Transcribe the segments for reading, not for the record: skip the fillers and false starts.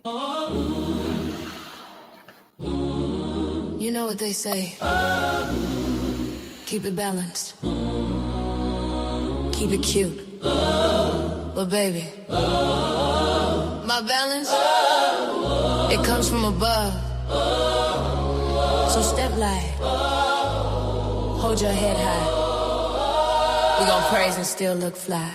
You know what they say. Keep it balanced. Keep it cute. But baby, my balance, it comes from above. So step light. Hold your head high. We gon' praise and still look fly.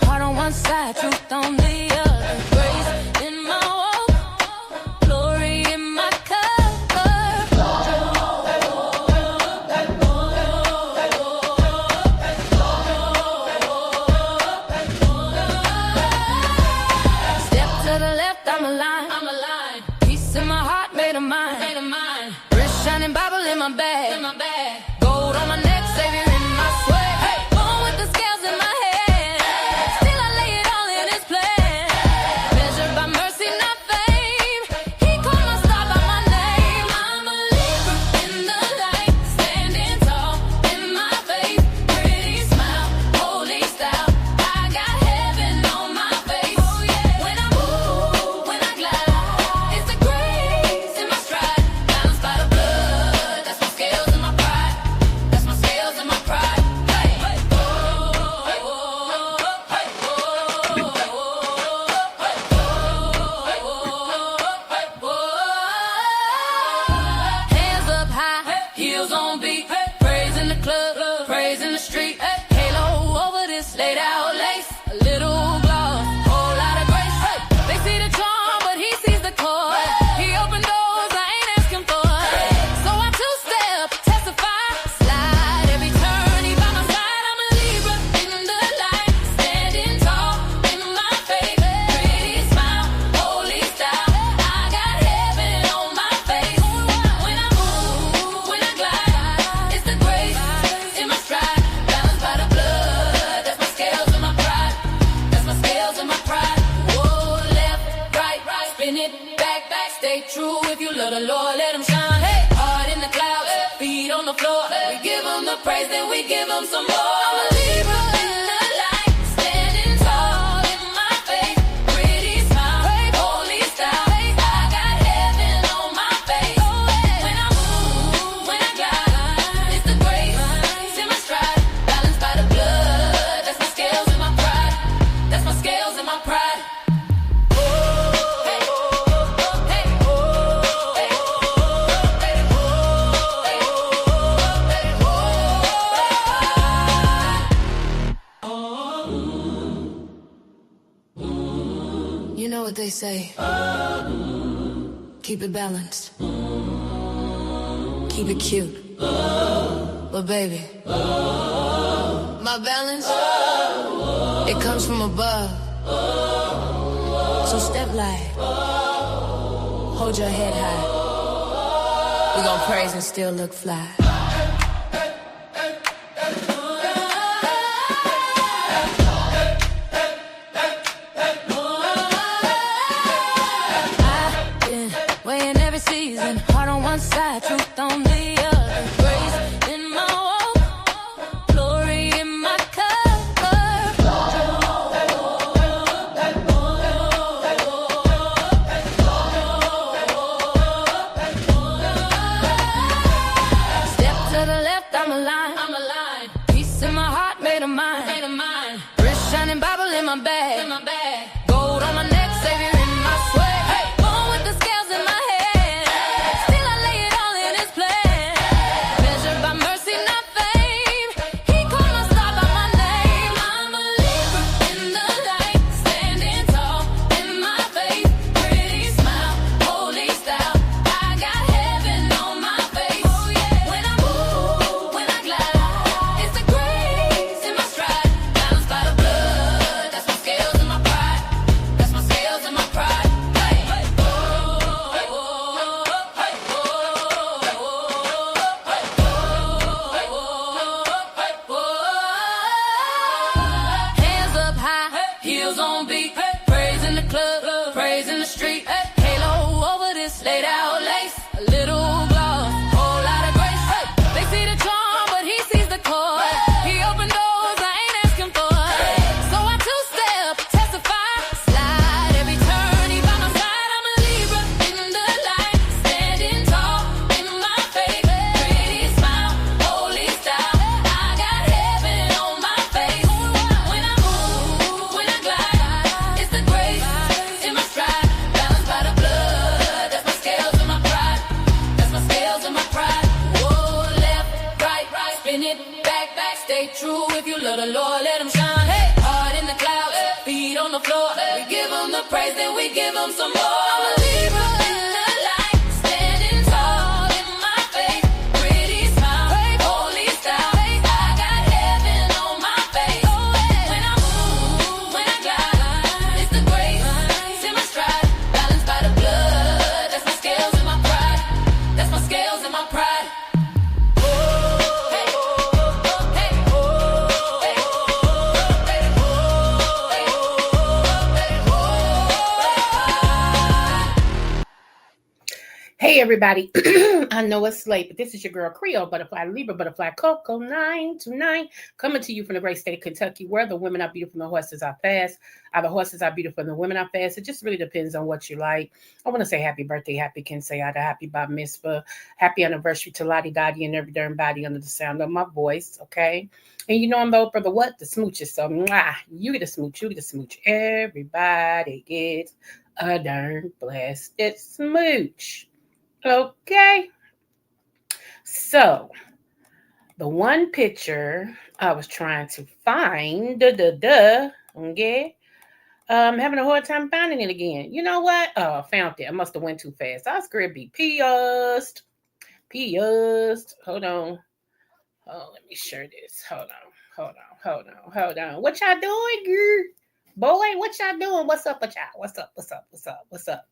Heart on one side, truth on the other. Grace in my walk, glory in my cover. Step to the left, I'm aligned. Peace in my heart, made of mine. Wrist shining, Bible in my bag. Gold on my neck, Savior in my swag. Born with the scales in my head. Heels on beat, praise in the club, praise in the street. Halo over this laid out lace, a little gloss, whole lot of grace. They see the charm, but he sees the chord. He opened doors I ain't asking for. So I two-step, testify, slide every turn. He by my side, I'm a Libra in the light, standing tall in my faith. Pretty smile, holy style. I got heaven on my face. When I move, when I glide, it's the grace in my stride, balanced by the blood. That's my scales and my pride. That's my scales and my pride. Whoa, left, right, spin it, back, stay true. If you love the Lord, let him shine. Hey, heart in the clouds, feet on the floor. We give him the praise, then we give him some more. I'm a Libra in the light, standing tall in my faith. Pretty smile, holy style. I got heaven on my face. When I move, when I glide, it's the grace in my stride, balanced by the blood. That's my scales and my pride. That's my scales and my pride. You know what they say. Keep it balanced. Keep it cute. But baby, my balance, it comes from above. So step light. Hold your head high. We gon' praise and still look fly. Weighing every season, heart on one side, truth on the other. Grace in my walk, glory in my cover. Step to the left, I'm aligned. Peace in my heart, made of mine. Wrist shining, Bible in my bag. Gold on my neck, Savior in my swag. Born with the scales in my head. Still I lay it all in his plan. Measured by mercy, not fame. He called my star by my name. I'm a Libra in the light, standing tall in my faith. Pretty smile, holy style. I got heaven on my face. When I move, when I glide, it's the grace in my stride, balanced by the blood. That's my scales and my pride. That's my scales and my pride. Hands up high, heels on beat, praise in the club, praise in the street. Halo over this laid out lace, a little praise, then we give him some more. I'm a Libra in the light, standing tall in my faith, pretty smile, holy style. I got heaven on my face. When I move, when I glide, it's the grace in my stride, balanced by the blood. That's my scales and my pride. That's my scales and my pride. Hey everybody, I know it's late, but this is your girl Creole, Butterfly Libra, Butterfly Coco 929, coming to you from the great state of Kentucky, where the women are beautiful and the horses are fast. The horses are beautiful and the women are fast. It just really depends on what you like. I want to say happy birthday, happy Kinseyada, happy Bar Mitzvah, happy anniversary to Lottie Dottie and every darn body under the sound of my voice, okay? And you know I'm the old brother, what? The smooches. So, you get a smooch, you get a smooch. Everybody gets a darn blasted smooch. Okay, so the one picture I was trying to find, okay, having a hard time finding it again. You know what? Oh, I found it. I must have went too fast. I was going to be pissed. Hold on. Oh, let me share this. Hold on. What y'all doing, girl? Boy, what y'all doing? What's up with y'all? What's up?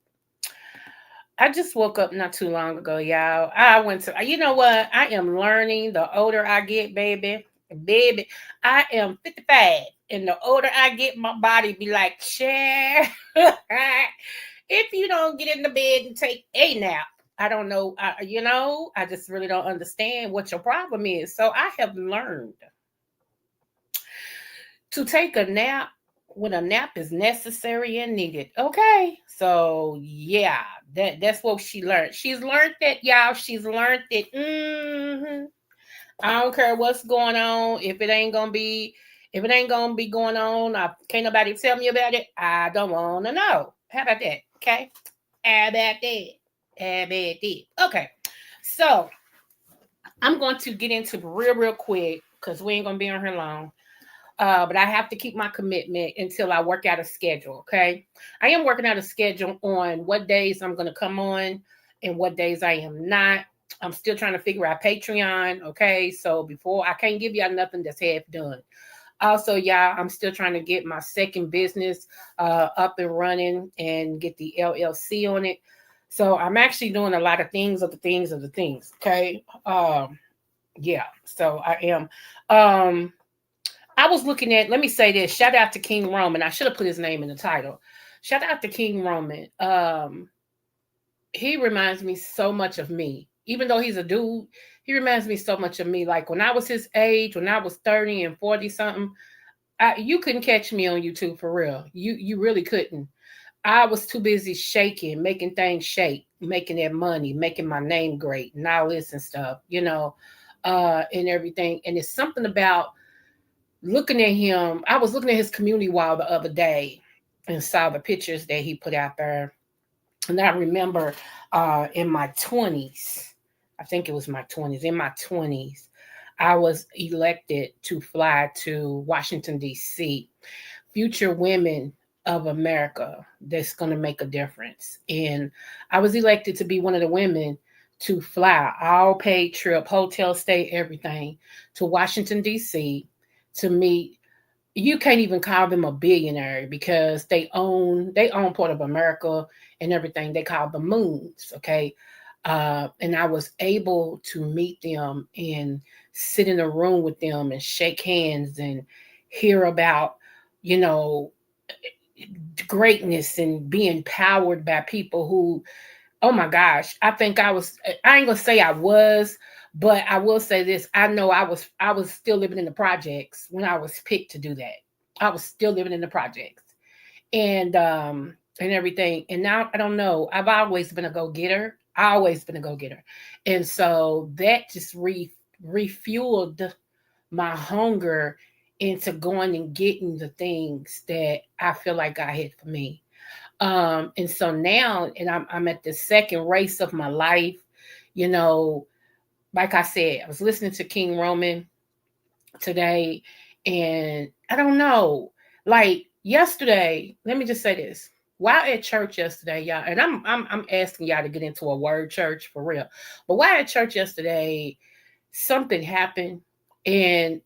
I just woke up not too long ago, y'all. I went to, you know what? I am learning the older I get, baby. I am 55. And the older I get, my body be like, Cher, if you don't get in the bed and take a nap, I don't know, I just really don't understand what your problem is. So I have learned to take a nap when a nap is necessary and needed. Okay. So yeah, that's what she learned. She's learned that, y'all. She's learned it. I don't care what's going on. If it ain't gonna be going on, can't nobody tell me about it. I don't want to know. How about that? Okay. How about that? Okay. So I'm going to get into real quick because we ain't gonna be on here long. But I have to keep my commitment until I work out a schedule, okay? I am working out a schedule on what days I'm going to come on and what days I am not. I'm still trying to figure out Patreon, okay? So I can't give y'all nothing that's half done. Also, y'all, I'm still trying to get my second business up and running and get the LLC on it. So I'm actually doing a lot of things, okay? Yeah, so I am. I was looking at, let me say this, shout out to King Roman. I should have put his name in the title. Shout out to King Roman. He reminds me so much of me. Even though he's a dude, he reminds me so much of me. Like when I was his age, when I was 30 and 40 something, you couldn't catch me on YouTube for real. You really couldn't. I was too busy making things shake, making that money, making my name great, and all this and stuff, and everything. And it's something about looking at him. I was looking at his community wall the other day and saw the pictures that he put out there. And I remember in my 20s, I think it was my 20s, I was elected to fly to Washington, D.C. Future Women of America that's going to make a difference. And I was elected to be one of the women to fly, all paid trip, hotel stay, everything, to Washington, D.C., to meet, you can't even call them a billionaire because they own part of America and everything. They call them moons, okay? And I was able to meet them and sit in a room with them and shake hands and hear about, greatness and being powered by people who, oh my gosh, I ain't gonna say I was, but I will say this. I know I was still living in the projects when I was picked to do that. I was still living in the projects and everything. And now I don't know. I've always been a go-getter. And so that just refueled my hunger into going and getting the things that I feel like God had for me. And so now, and I'm at the second race of my life, like I said, I was listening to King Roman today, and I don't know, like yesterday, let me just say this. While at church yesterday, y'all, and I'm asking y'all to get into a word church for real. But while at church yesterday, something happened, and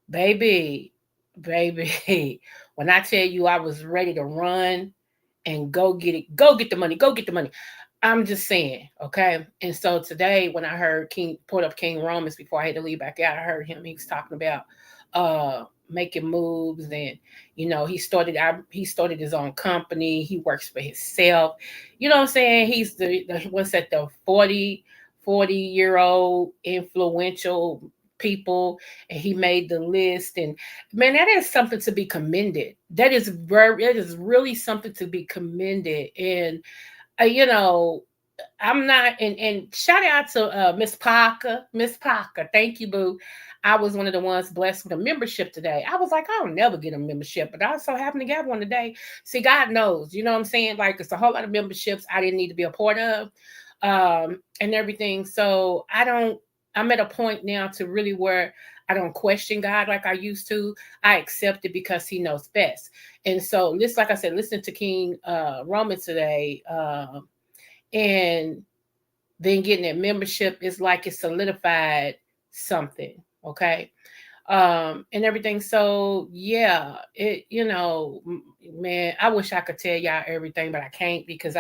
baby, baby, when I tell you I was ready to run and go get it, go get the money, go get the money. I'm just saying, okay. And so today, when I heard King pulled up King Romans before I had to leave back out, I heard him. He was talking about making moves, and he started his own company. He works for himself. You know what I'm saying? He's the what's that the 40-year old influential people, and he made the list. And man, that is something to be commended. That is really something to be commended. And you know, I'm not, and shout out to Miss Parker. Miss Parker, thank you, boo. I was one of the ones blessed with a membership today. I was like, I'll never get a membership, but I so happened to get one today. See, God knows, you know what I'm saying? Like, it's a whole lot of memberships I didn't need to be a part of, and everything. So I'm at a point now to really where I don't question God like I used to. I accept it because He knows best. And so, this, like I said, listen to King Roman today. And then getting that membership is like it solidified something, okay, and everything. So yeah, man, I wish I could tell y'all everything, but I can't, because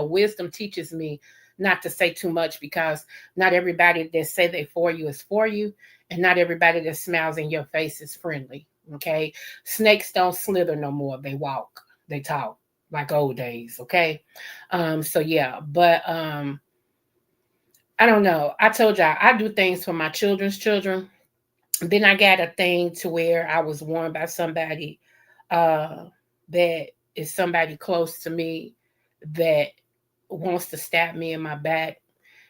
wisdom teaches me not to say too much, because not everybody that say they for you is for you, and not everybody that smiles in your face is friendly. Okay, snakes don't slither no more, they walk, they talk like old days. Okay, so yeah, but I don't know. I told y'all I do things for my children's children. Then I got a thing to where I was warned by somebody uh, that is somebody close to me that wants to stab me in my back.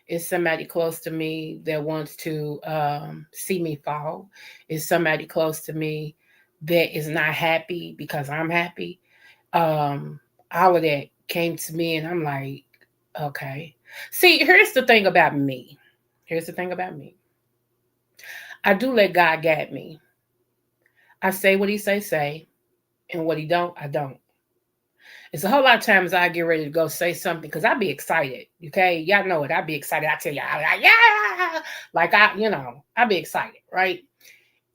Is somebody close to me that wants to see me fall. Is somebody close to me that is not happy because I'm happy. Um, all of that came to me, and I'm like, okay. See, here's the thing about me. Here's the thing about me. I do let God guide me. I say what He say, and what He don't, I don't. It's a whole lot of times I get ready to go say something because I be excited. Okay, y'all know it. I be excited. I tell y'all, like, yeah, like I be excited, right?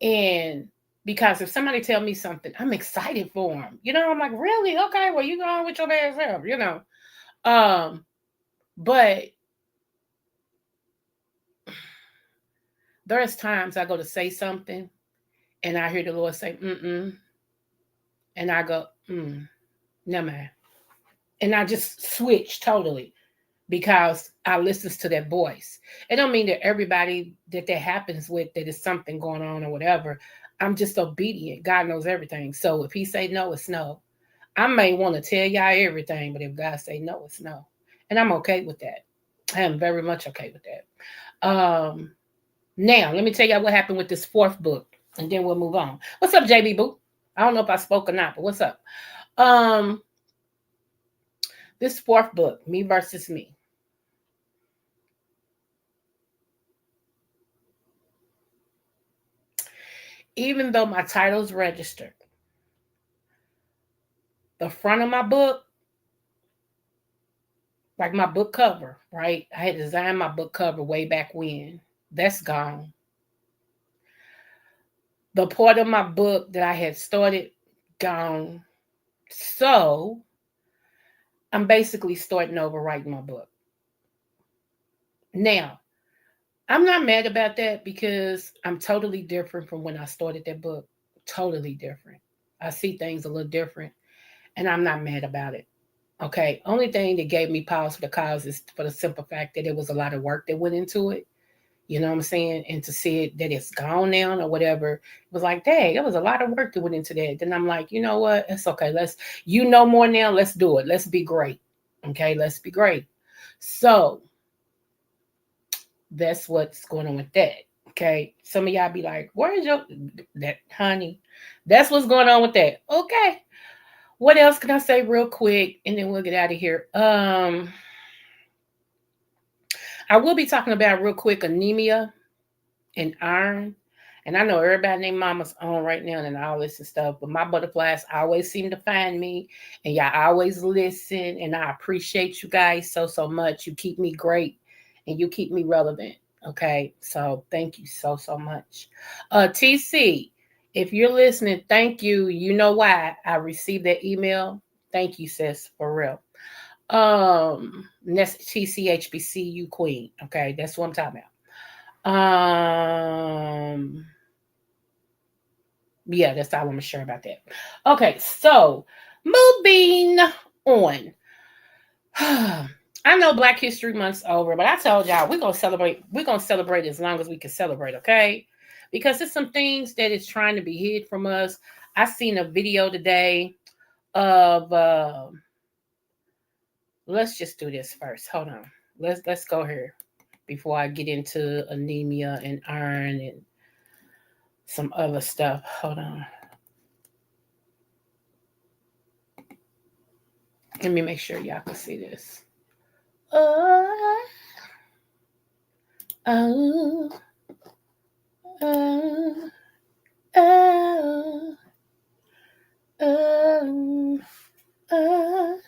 And because if somebody tell me something, I'm excited for them. I'm like, really? Okay, well, you go on with your bad self. Um, but there's times I go to say something and I hear the Lord say, mm-mm. And I go, never mind. And I just switch totally because I listens to that voice. It don't mean that everybody that happens with that is something going on or whatever. I'm just obedient. God knows everything. So if He say no, it's no. I may want to tell y'all everything, but if God say no, it's no. And I'm okay with that. I am very much okay with that. Now, let me tell y'all what happened with this fourth book, and then we'll move on. What's up, JB Boo? I don't know if I spoke or not, but what's up? Um, this fourth book, Me Versus Me. Even though my title's registered, the front of my book, like my book cover, right? I had designed my book cover way back when. That's gone. The part of my book that I had started, gone. So I'm basically starting over writing my book. Now, I'm not mad about that because I'm totally different from when I started that book. Totally different. I see things a little different, and I'm not mad about it. Okay. Only thing that gave me pause for the cause is for the simple fact that there was a lot of work that went into it. You know what I'm saying? And to see it that it's gone now or whatever, it was like, dang, there was a lot of work that went into that. Then I'm like, you know what? It's okay. More now. Let's do it. Let's be great. Okay. Let's be great. So that's what's going on with that. Okay. Some of y'all be like, where's your that honey? That's what's going on with that. Okay. What else can I say real quick? And then we'll get out of here. I will be talking about real quick anemia and iron. And I know everybody named mama's on right now and all this and stuff, but my butterflies always seem to find me and y'all always listen. And I appreciate you guys so, so much. You keep me great and you keep me relevant. Okay. So thank you so, so much. TC, if you're listening, thank you. You know why I received that email. Thank you, sis, for real. That's TCHBCU Queen. Okay, that's what I'm talking about. Yeah, that's all I'm sure about that. Okay, so moving on. I know Black History Month's over, but I told y'all we're gonna celebrate. We're gonna celebrate as long as we can celebrate, okay? Because there's some things that is trying to be hid from us. I seen a video today of let's just do this first. Hold on. Let's go here before I get into anemia and iron and some other stuff. Hold on. Let me make sure y'all can see this. Oh, oh, oh, oh, oh, oh.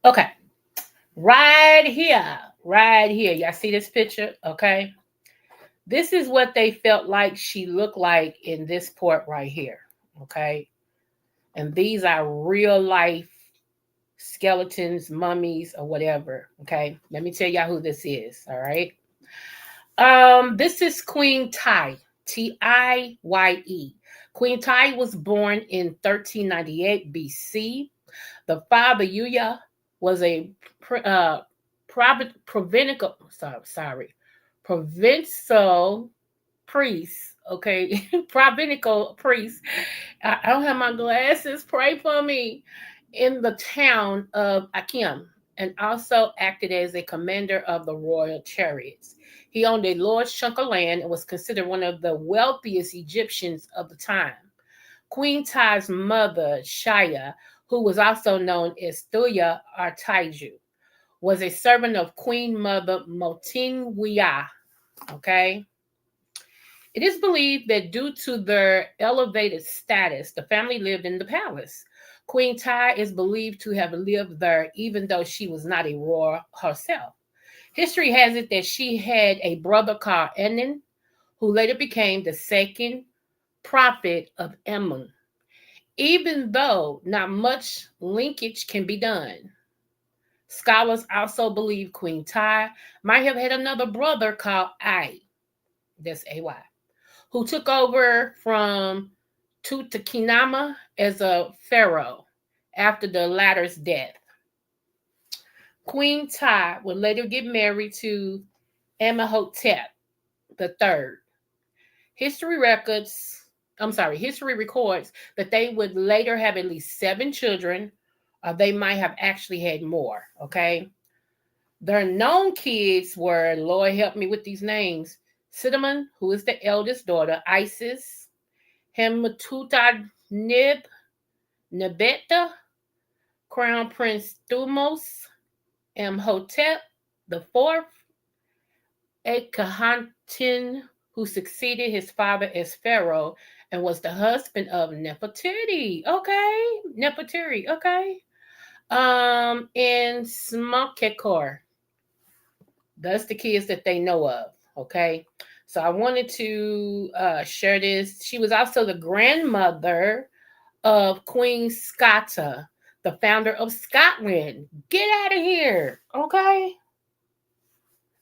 Okay, right here, right here. Y'all see this picture? Okay. This is what they felt like she looked like in this port right here. Okay. And these are real life skeletons, mummies, or whatever. Okay. Let me tell y'all who this is. All right. This is Queen Tiye, Tiye. Queen Tiye was born in 1398 BC. The father, Yuya, was a provincial, provincial priest. Okay, provincial priest. I don't have my glasses. Pray for me. In the town of Akim, and also acted as a commander of the royal chariots. He owned a large chunk of land and was considered one of the wealthiest Egyptians of the time. Queen Tiye's mother, Shaya, who was also known as Thuya or Taiju, was a servant of Queen Mother Motingwia. Okay. It is believed that due to their elevated status, the family lived in the palace. Queen Tiye is believed to have lived there even though she was not a royal herself. History has it that she had a brother called Enin, who later became the second prophet of Amun, even though not much linkage can be done. Scholars also believe Queen Tiye might have had another brother called Ai, that's AY, who took over from Tutankhamun as a pharaoh after the latter's death. Queen Tiye would later get married to Amenhotep III. History records that they would later have at least 7 children, or they might have actually had more, okay? Their known kids were, Lord help me with these names, Cinnamon, who is the eldest daughter, Isis, Hematuta Nebeta, Crown Prince Thumos, Imhotep the Fourth, Akhenaten, who succeeded his father as pharaoh and was the husband of Nefertiti. Okay, Nefertiti. Okay. And Smokekor. That's the kids that they know of. Okay. So I wanted to share this. She was also the grandmother of Queen Scotta, the founder of Scotland. Get out of here. Okay.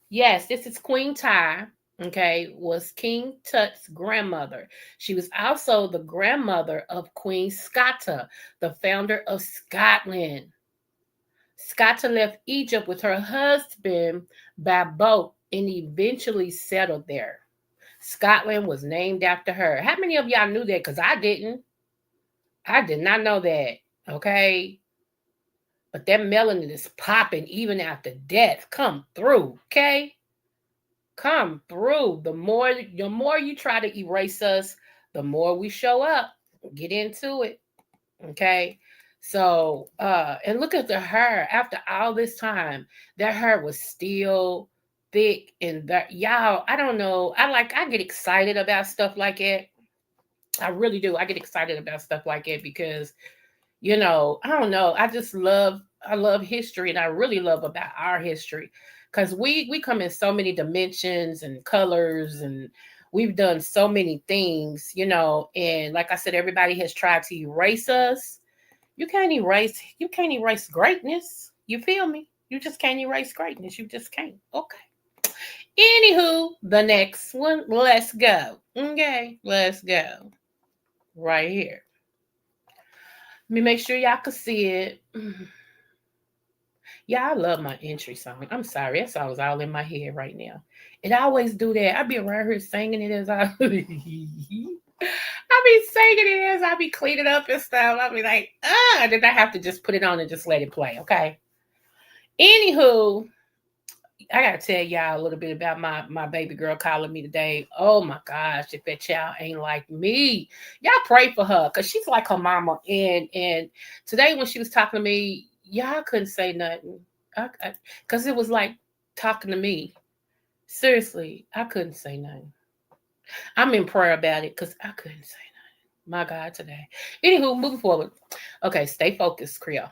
Yes, this is Queen Tiye. Okay, was King Tut's grandmother. She was also the grandmother of Queen Scotta, the founder of Scotland. Scotta left Egypt with her husband by boat and eventually settled there. Scotland was named after her. How many of y'all knew that? Because I didn't. I did not know that. Okay. But that melanin is popping even after death. Come through. Okay. Come through. The more you try to erase us, the more we show up. Get into it. Okay. So and look at the hair after all this time. That hair was still thick and that y'all. I don't know. I get excited about stuff like that. I really do. I get excited about stuff like that because I don't know. I love history and I really love about our history because we come in so many dimensions and colors and we've done so many things, and like I said, everybody has tried to erase us. You can't erase greatness. You feel me? You just can't erase greatness. You just can't. Okay. Anywho, the next one, let's go. Okay, let's go. Right here. Let me make sure y'all can see it. Yeah, I love my entry song. I'm sorry, that song's all in my head right now. It always do that. I be around here singing it as I I be singing it as I be cleaning up and stuff. I be like, then I have to just put it on and just let it play, okay? Anywho, I gotta tell y'all a little bit about my baby girl calling me today. Oh my gosh, if that child ain't like me, y'all pray for her because she's like her mama. And today when she was talking to me, y'all couldn't say nothing, because it was like talking to me. Seriously, I couldn't say nothing. I'm in prayer about it because I couldn't say nothing. My God, today. Anywho, moving forward. Okay, stay focused, Creole.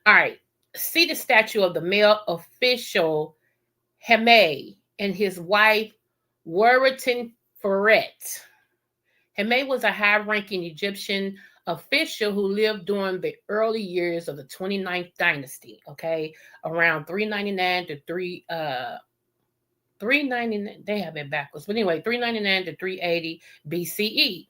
All right. See the statue of the male official Heme and his wife Warrington Ferret. Heme was a high-ranking Egyptian official who lived during the early years of the 29th dynasty, okay, around 399 to 399, they have it backwards, but anyway, 399 to 380 BCE.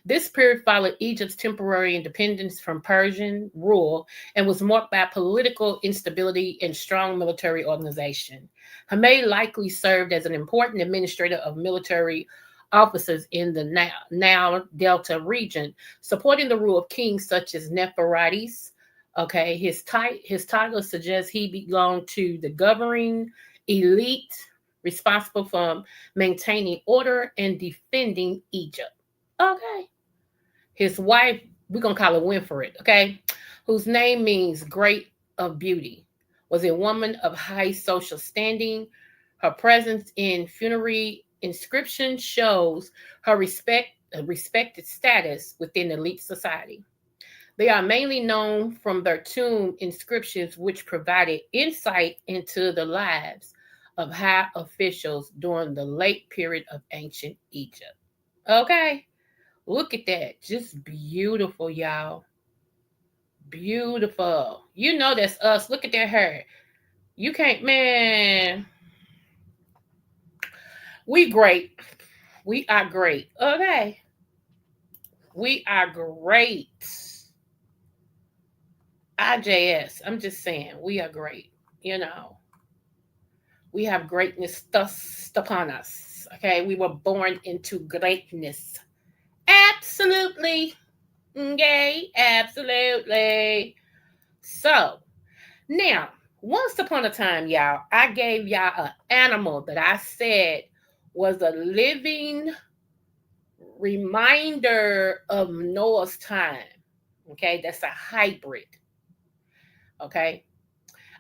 This period followed Egypt's temporary independence from Persian rule and was marked by political instability and strong military organization. Hamid likely served as an important administrator of military officers in the Nile Delta region, supporting the rule of kings such as Nepherites. Okay, his title suggests he belonged to the governing elite responsible for maintaining order and defending Egypt. Okay. His wife, we're going to call her Winfred, okay, whose name means great of beauty, was a woman of high social standing. Her presence in funerary inscription shows her respected status within elite society. They are mainly known from their tomb inscriptions, which provided insight into the lives of high officials during the late period of ancient Egypt. Okay. Look at that. Just beautiful, y'all. Beautiful. You know that's us. Look at their hair. You can't, man. We great. We are great. Okay. We are great. IJS. I'm just saying, we are great. You know, we have greatness thus upon us. Okay. We were born into greatness. Absolutely. Okay. Absolutely. So, now, once upon a time, y'all, I gave y'all an animal that I said was a living reminder of Noah's time. Okay, that's a hybrid. Okay,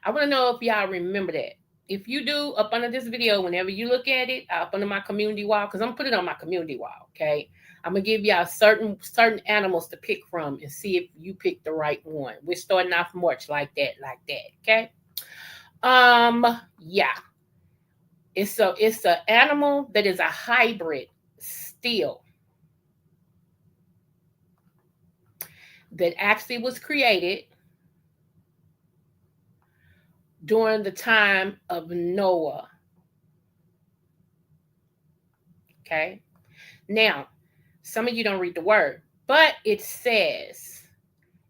I want to know if y'all remember that. If you do, up under this video, whenever you look at it, up under my community wall, because I'm putting it on my community wall. Okay, I'm gonna give y'all certain animals to pick from and see if you pick the right one. We're starting off March like that. Okay. Yeah. It's an animal that is a hybrid still that actually was created during the time of Noah. Okay. Now, some of you don't read the word, but it says,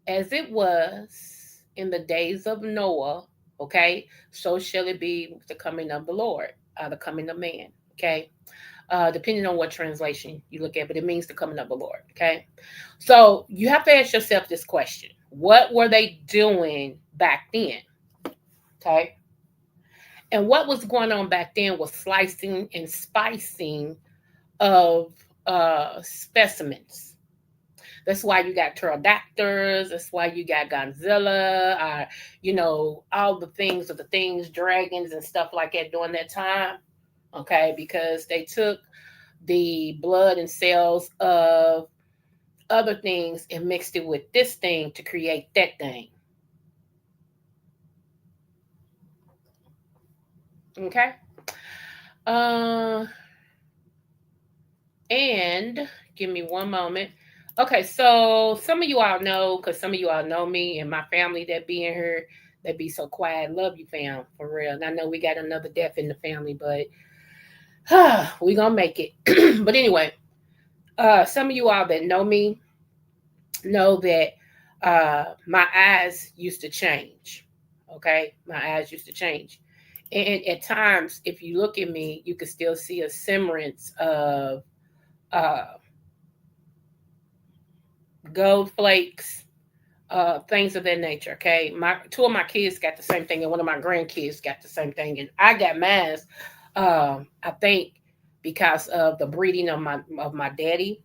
as it was in the days of Noah, okay, so shall it be with the coming of the Lord, the coming of man, okay? Depending on what translation you look at, but it means the coming of the Lord, okay? So you have to ask yourself this question. What were they doing back then, okay? And what was going on back then was slicing and spicing of specimens. That's why you got pterodactyls. That's why you got Godzilla. All the things, dragons and stuff like that during that time. okay, because they took the blood and cells of other things and mixed it with this thing to create that thing. Okay. Uh, and give me one moment. Okay, so some of you all know, because some of you all know me and my family that be in here, that be so quiet. Love you, fam, for real. And I know we got another death in the family, but we gonna make it. But anyway, some of you all that know me know that my eyes used to change. Okay, my eyes used to change, and at times, if you look at me, you can still see a semblance of uh, gold flakes, things of that nature. Okay, my two of my kids got the same thing, and one of my grandkids got the same thing, and I got mine. I think because of the breeding of my daddy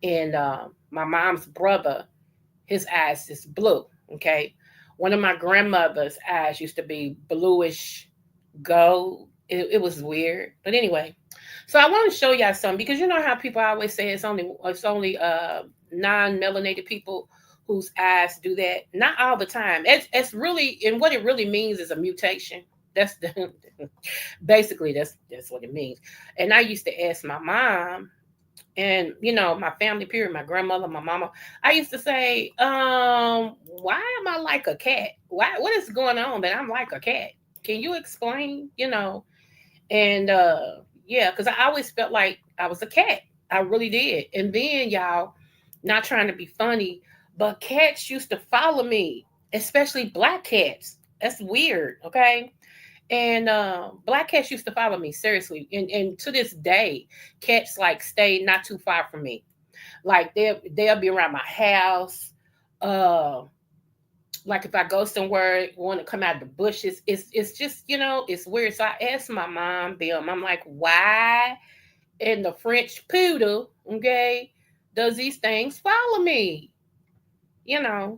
and my mom's brother, his eyes is blue. Okay, one of my grandmother's eyes used to be bluish gold. It was weird, but anyway. So I want to show y'all something because you know how people always say it's only non-melanated people whose eyes do that. Not all the time. It's really, and what it really means is a mutation. That's the basically that's what it means. And I used to ask my mom and my family period, my grandmother, my mama, I used to say, why am I like a cat? What is going on that I'm like a cat? Can you explain? And yeah, because I always felt like I was a cat. I really did. And then y'all, not trying to be funny, but cats used to follow me, especially black cats. That's weird, okay? And black cats used to follow me, seriously. And to this day, cats like stay not too far from me. Like they'll be around my house. Uh like if I go somewhere, want to come out of the bushes, it's just it's weird. So I asked my mom, them, I'm like, why in the French poodle, okay, does these things follow me?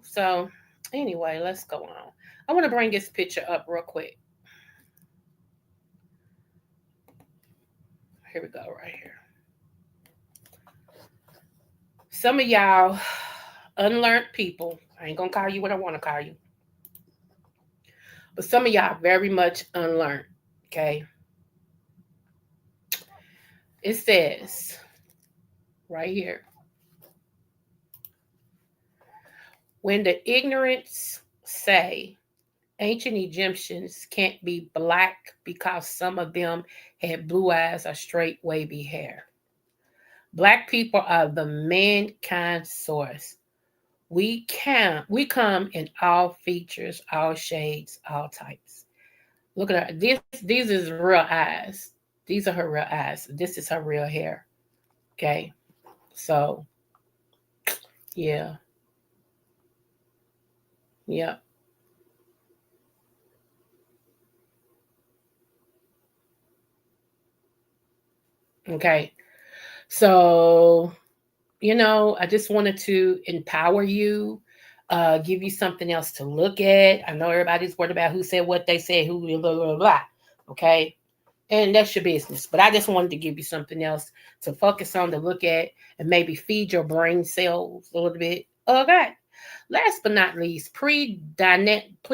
So anyway, let's go on. I want to bring this picture up real quick. Here we go, right here. Some of y'all unlearned people, I ain't gonna call you what I want to call you, but some of y'all very much unlearned. Okay. It says right here, when the ignorance say ancient Egyptians can't be black because some of them had blue eyes or straight wavy hair. Black people are the mankind source. We come in all features, all shades, all types. Look at her. These is real eyes. These are her real eyes. This is her real hair. Okay. So yeah. Yeah. Okay. So, I just wanted to empower you, give you something else to look at. I know everybody's worried about who said what they said, who blah, blah, blah. Okay. And that's your business. But I just wanted to give you something else to focus on, to look at, and maybe feed your brain cells a little bit. Okay. Last but not least, pre-dynastic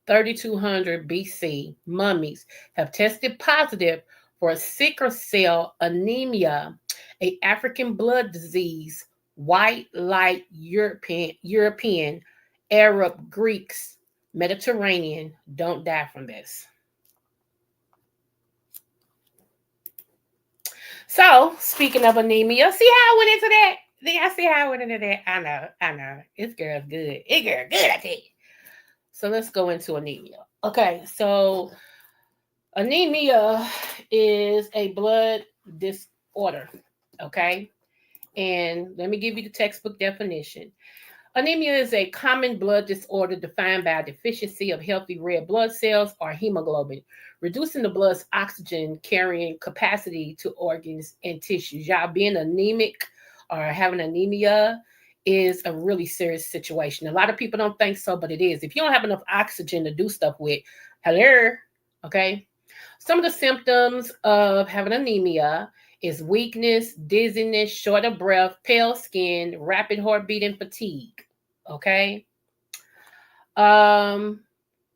3200 BC mummies have tested positive for sickle cell anemia, a African blood disease, white light European, Arab, Greeks, Mediterranean don't die from this. So, speaking of anemia, see how I went into that? See how I went into that? I know. This girl's good. This girl good, I tell you. So let's go into anemia. Okay, so anemia is a blood disorder. Okay, and let me give you the textbook definition. Anemia is a common blood disorder defined by a deficiency of healthy red blood cells or hemoglobin, reducing the blood's oxygen carrying capacity to organs and tissues. Y'all being anemic or having anemia is a really serious situation. A lot of people don't think so, but it is. If you don't have enough oxygen to do stuff with, hello, Okay. Some of the symptoms of having anemia is weakness, dizziness, short of breath, pale skin, rapid heartbeat, and fatigue. Okay. Um,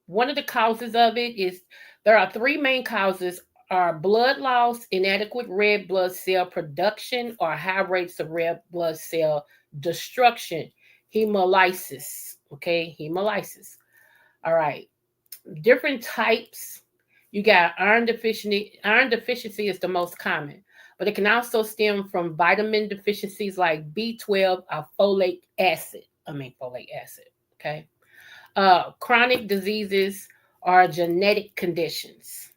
One of the causes of it is there are three main causes are blood loss, inadequate red blood cell production, or high rates of red blood cell destruction, hemolysis. Okay, hemolysis. All right. Different types. You got iron deficiency. Iron deficiency is the most common, but it can also stem from vitamin deficiencies like B12 or folate acid. Folate acid. Okay. Chronic diseases are genetic conditions.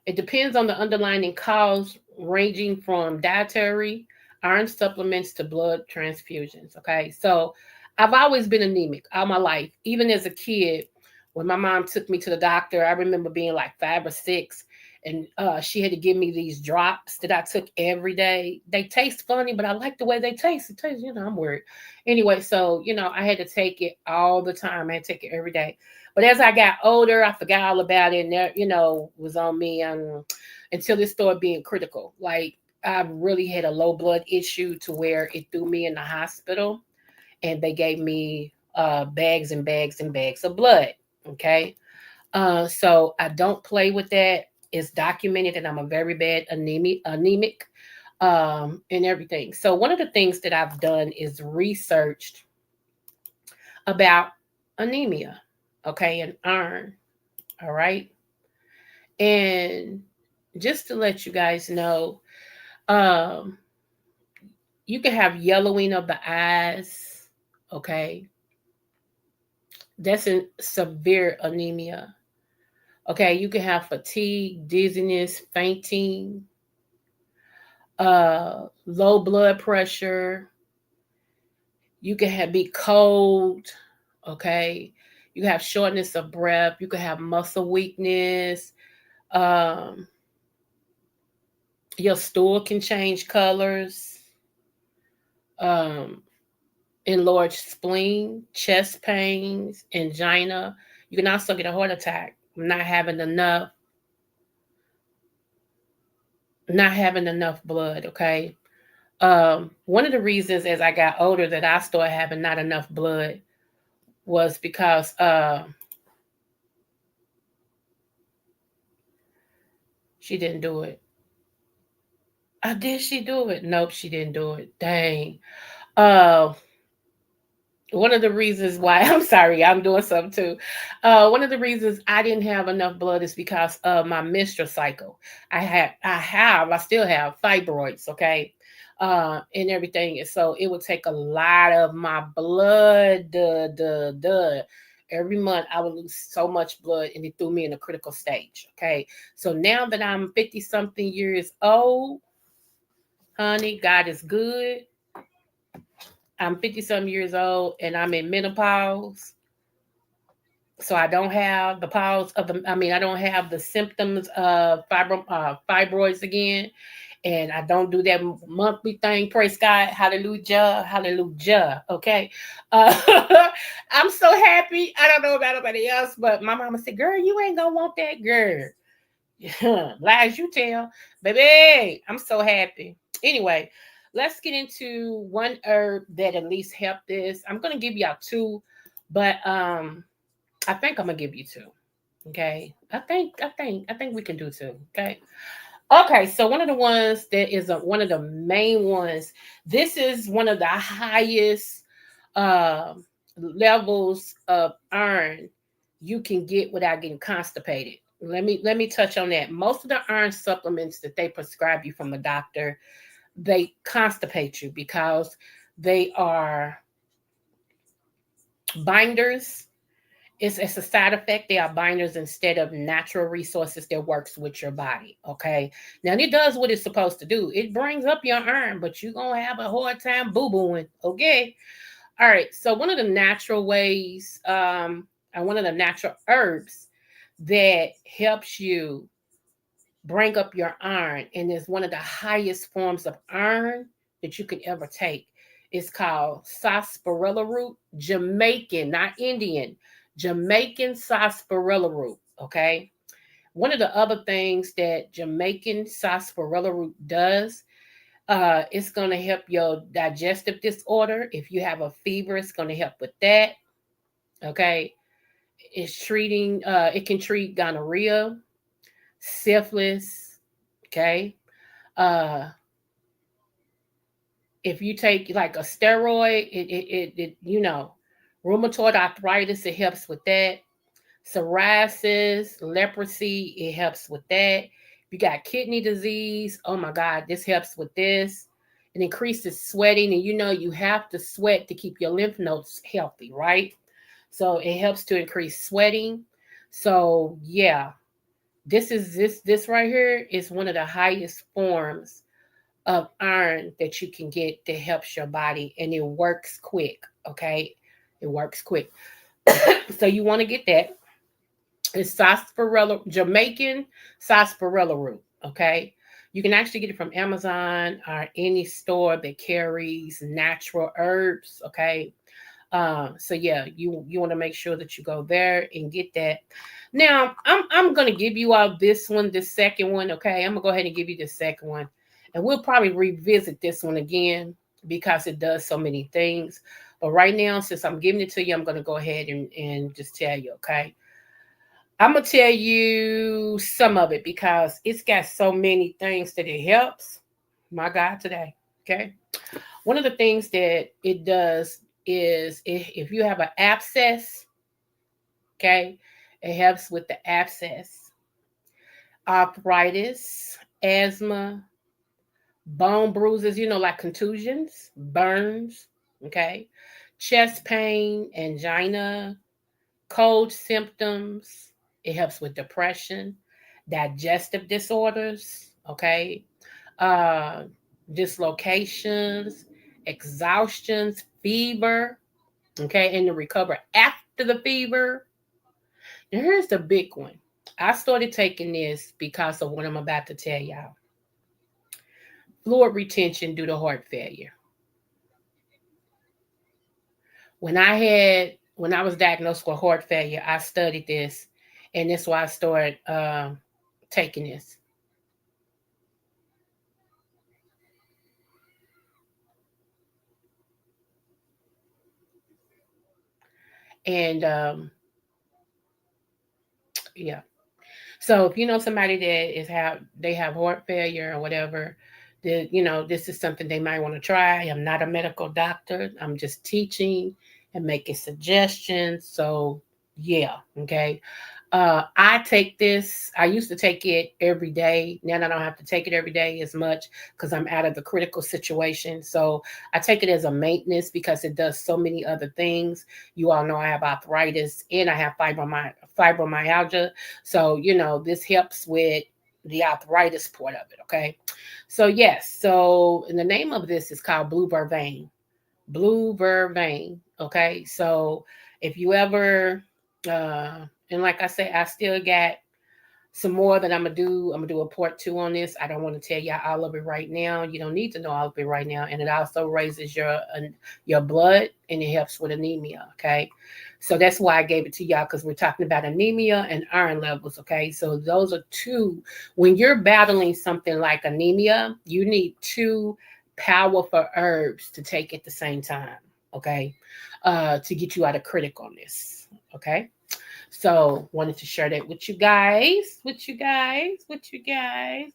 It depends on the underlying cause, ranging from dietary, iron supplements to blood transfusions. Okay, so I've always been anemic all my life. Even as a kid, when my mom took me to the doctor, I remember being like 5 or 6, and she had to give me these drops that I took every day. They taste funny, but I like the way they taste. It tastes, I'm weird. Anyway, so I had to take it all the time. I had to take it every day. But as I got older, I forgot all about it, and that, was on me until it started being critical. Like I really had a low blood issue to where it threw me in the hospital, and they gave me bags and bags and bags of blood. Okay, so I don't play with that. It's documented that I'm a very bad anemic, and everything. So one of the things that I've done is researched about anemia, okay, and iron. All right. And just to let you guys know, um, you can have yellowing of the eyes, okay? That's in severe anemia. Okay, you can have fatigue, dizziness, fainting, low blood pressure. You can be cold, okay? You have shortness of breath. You can have muscle weakness. Um, your stool can change colors. Um, Enlarged spleen, chest pains, angina. You can also get a heart attack. Not having enough blood. Okay. One of the reasons as I got older that I started having not enough blood was because she didn't do it. Did she do it? Nope, she didn't do it. Dang. Uh, One of the reasons why I'm sorry, I'm doing something too. One of the reasons I didn't have enough blood is because of my menstrual cycle. I still have fibroids, okay, and everything. And so it would take a lot of my blood. Every month I would lose so much blood, and it threw me in a critical stage. Okay, so now that I'm 50 something years old, honey, God is good. I'm 50 some years old and I'm in menopause. So I don't have the pause of I don't have the symptoms of fibroids again. And I don't do that monthly thing. Praise God. Hallelujah. Hallelujah. Okay. Uh, I'm so happy. I don't know about anybody else, but my mama said, girl, you ain't going to want that girl. Lies you tell. Baby, I'm so happy. Anyway, let's get into one herb that at least helped this. I'm gonna give y'all two, but I think I'm gonna give you two. Okay. I think we can do two. Okay. Okay, so one of the ones that is one of the main ones. This is one of the highest uh, levels of iron you can get without getting constipated. Let me touch on that. Most of the iron supplements that they prescribe you from the doctor, they constipate you because they are binders. It's a side effect. They are binders instead of natural resources that works with your body. Okay. Now it does what it's supposed to do. It brings up your iron, but you're gonna have a hard time boo-booing. Okay. All right. So one of the natural ways, and one of the natural herbs that helps you bring up your iron, and is one of the highest forms of iron that you can ever take. It's called sarsaparilla root, Jamaican, not Indian, Jamaican sarsaparilla root. Okay. One of the other things that Jamaican sarsaparilla root does, it's going to help your digestive disorder. If you have a fever, it's going to help with that. Okay. It can treat gonorrhea, syphilis. Okay. Uh, if you take like a steroid, rheumatoid arthritis, it helps with that. Psoriasis, leprosy, it helps with that. If you got kidney disease, oh my God, this helps with this. It increases sweating, and you have to sweat to keep your lymph nodes healthy, right? So it helps to increase sweating. So yeah, this right here is one of the highest forms of iron that you can get that helps your body, and it works quick. Okay, it works quick. So you want to get that. It's sarsaparilla, Jamaican sarsaparilla root. Okay, you can actually get it from Amazon or any store that carries natural herbs. Okay, so yeah, you want to make sure that you go there and get that. Now I'm gonna give you all this second one. Okay, I'm gonna go ahead and give you the second one, and we'll probably revisit this one again because it does so many things. But right now, since I'm giving it to you, I'm gonna go ahead and just tell you. Okay, I'm gonna tell you some of it because it's got so many things that it helps. My God, today. Okay. One of the things that it does is if you have an abscess, okay, it helps with the abscess, arthritis, asthma, bone bruises, like contusions, burns, okay, chest pain, angina, cold symptoms. It helps with depression, digestive disorders, okay, uh, dislocations, exhaustions, fever, okay, and to recover after the fever. And here's the big one. I started taking this because of what I'm about to tell y'all. Fluid retention due to heart failure. When I was diagnosed with heart failure, I studied this, and that's why I started taking this. And yeah. So if you know somebody that they have heart failure or whatever, that this is something they might want to try. I'm not a medical doctor. I'm just teaching and making suggestions. So yeah, okay. I take this. I used to take it every day. Now I don't have to take it every day as much because I'm out of the critical situation. So I take it as a maintenance because it does so many other things. You all know I have arthritis and I have fibromyalgia. So, this helps with the arthritis part of it. Okay. So, yes. So, and the name of this is called Blue Vervain. Blue Vervain. Okay. So, if you ever, and like I say, I still got some more that I'm gonna do. I'm gonna do a part two on this. I don't want to tell y'all all of it right now. You don't need to know all of it right now. And it also raises your blood and it helps with anemia. Okay, so that's why I gave it to y'all because we're talking about anemia and iron levels. Okay, so those are two. When you're battling something like anemia, you need two powerful herbs to take at the same time. Okay, to get you out of criticalness. Okay. So wanted to share that with you guys,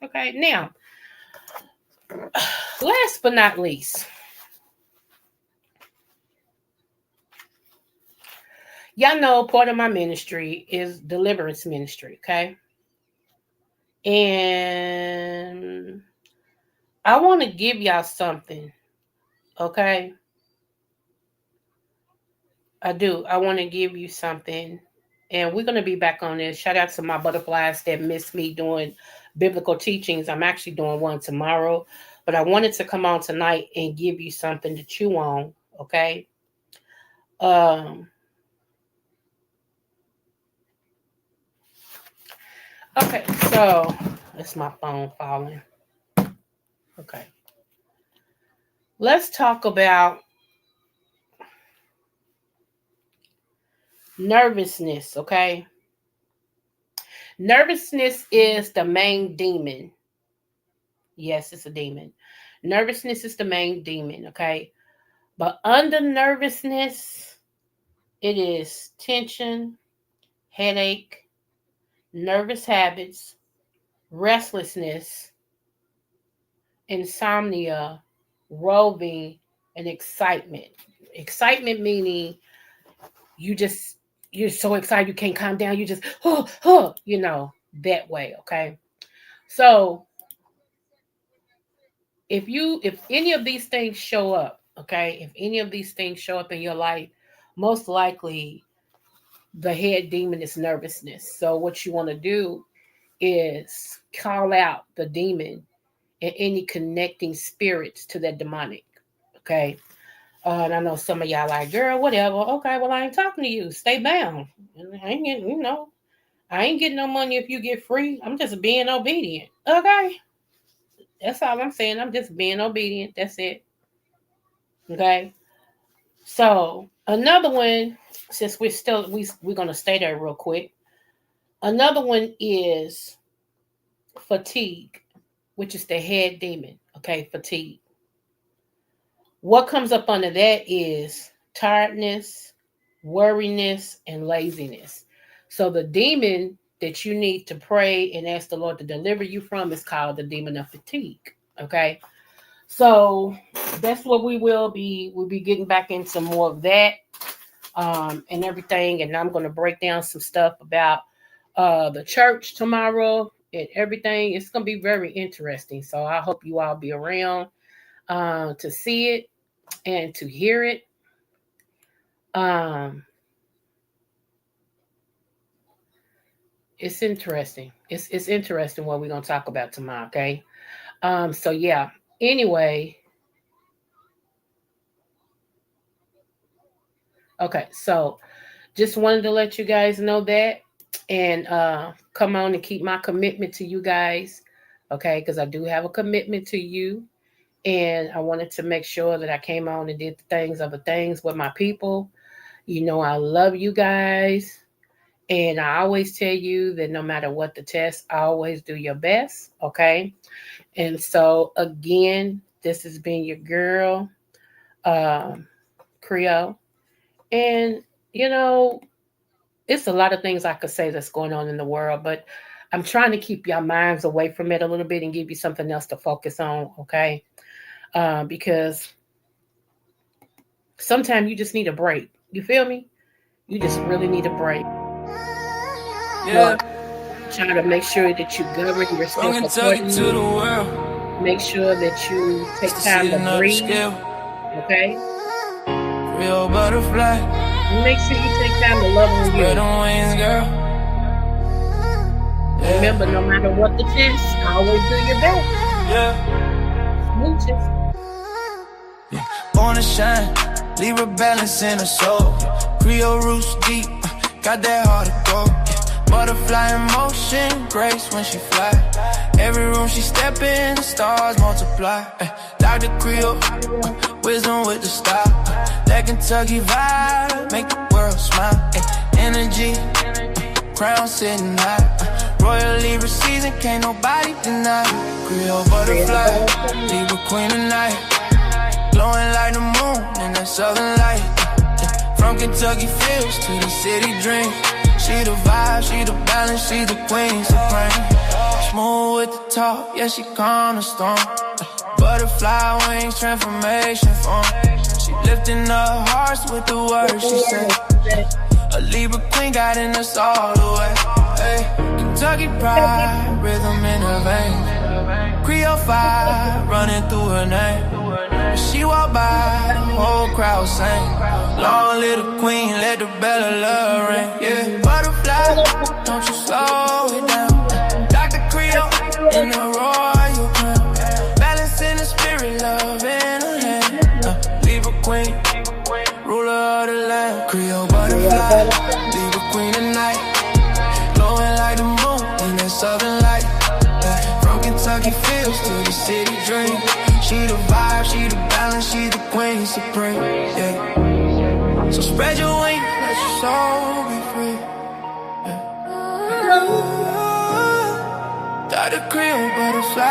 Okay, now, last but not least, y'all know part of my ministry is deliverance ministry, okay? And I want to give y'all something, okay? I do. I want to give you something. And we're going to be back on this. Shout out to my butterflies that missed me doing biblical teachings. I'm actually doing one tomorrow. But I wanted to come on tonight and give you something to chew on. Okay. Um, okay. So it's my phone falling. Okay. Let's talk about nervousness. Okay. Nervousness is the main demon. Yes, it's a demon. Nervousness is the main demon, okay? But under nervousness, it is tension, headache, nervous habits, restlessness, insomnia, roving, and excitement. Excitement meaning you just you're so excited you can't calm down. You just that way. Okay, so if any of these things show up, okay, if any of these things show up in your life, most likely the head demon is nervousness. So what you want to do is call out the demon and any connecting spirits to that demonic. Okay. And I know some of y'all like, girl, whatever. Okay, well, I ain't talking to you. Stay bound. I ain't getting, I ain't getting no money if you get free. I'm just being obedient. Okay. That's all I'm saying. I'm just being obedient. That's it. Okay. So another one, since we're gonna stay there real quick. Another one is fatigue, which is the head demon. Okay, fatigue. What comes up under that is tiredness, worriness, and laziness. So the demon that you need to pray and ask the Lord to deliver you from is called the demon of fatigue. Okay. So that's what we'll be getting back into more of that and everything. And I'm going to break down some stuff about the church tomorrow and everything. It's going to be very interesting. So I hope you all be around to see it and to hear it. It's interesting. It's interesting what we're going to talk about tomorrow. Okay. So yeah. Anyway. Okay. So just wanted to let you guys know that and come on and keep my commitment to you guys. Okay. Because I do have a commitment to you. And I wanted to make sure that I came on and did the things with my people. You know, I love you guys. And I always tell you that no matter what the test, always do your best. Okay. And so, again, this has been your girl, Creole. And, it's a lot of things I could say that's going on in the world, but I'm trying to keep your minds away from it a little bit and give you something else to focus on. Okay. Because sometimes you just need a break. You feel me? You just really need a break. Yeah. Try to make sure that you govern yourself accordingly. Make sure that you take time to breathe. Okay? Real butterfly. And make sure you take time to love on you. Remember, no matter what the test, always do your best. Yeah. Smooches. Yeah. Born to shine, Libra balance in her soul. Creole roots deep, got that heart of gold. Butterfly in motion, grace when she fly. Every room she step in, the stars multiply. Dr.Creole, wisdom with the style. That Kentucky vibe, make the world smile. Energy, crown sitting high. Royal Libra season, can't nobody deny. Creole butterfly, Libra queen tonight. Glowing like the moon in that southern light. From Kentucky fields to the city dream. She the vibe, she the balance, she the queen supreme. Smooth with the talk, yeah, she calm the storm. Butterfly wings, transformation form. She lifting up hearts with the words she said. A Libra queen guiding us all the way. Hey, Kentucky pride, rhythm in her veins. Creole fire running through her name. She walk by, the whole crowd sing. Long little queen, let the bell of love ring. Yeah, butterfly, don't you slow it down. Dr.Creole in the royal crown. Balance in the spirit, love in her hand. Libra queen, ruler of the land. Creole butterfly, Libra queen tonight. Glowing like the moon in that southern light. From Kentucky fields to the city dream. She the vibe, she the balance, she the queen supreme, yeah. So spread your wings, let your soul be free, yeah. Creole butterfly.